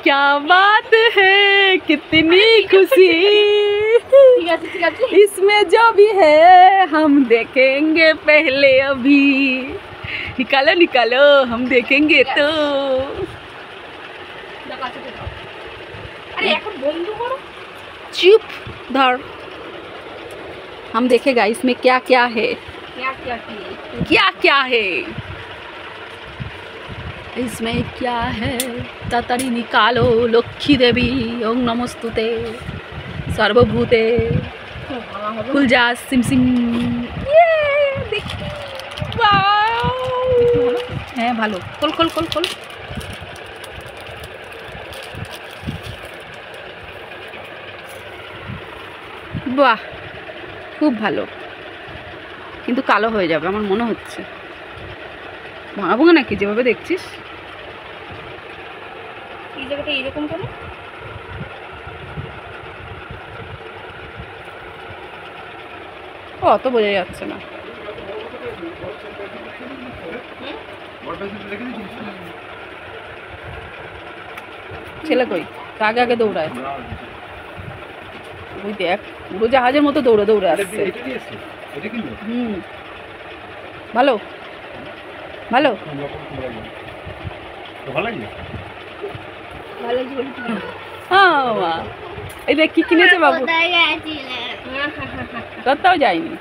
क्या बात है, कितनी खुशी इसमें जो भी है हम देखेंगे पहले। अभी निकालो निकालो, हम देखेंगे तो। चुप धर, हम देखेगा इसमें क्या क्या है, क्या क्या है इसमें, क्या है। तातड़ी निकालो लक्ष्मी देवी, ओम नमस्तुते सर्वभूते खुल जा सिम सिम। ये देखिए, হ্যাঁ ভালো, খোল খোল খোল খোল। বাহ, খুব ভালো, কিন্তু কালো হয়ে যাবে আমার মনে হচ্ছে। ভাঙাবো নাকি যেভাবে দেখছিস? এই জায়গাটা এরকম করে অত বোঝা যাচ্ছে না। ছেলে কই, আগে আগে দৌড়ায়। ওই দেখ, পুরো জাহাজের মতো দৌড়ে দৌড়ে আসছে। ভালো ভালো হ্যাঁ। এই দেখ কি কিনেছে বাবু, কোথাও যায়নি।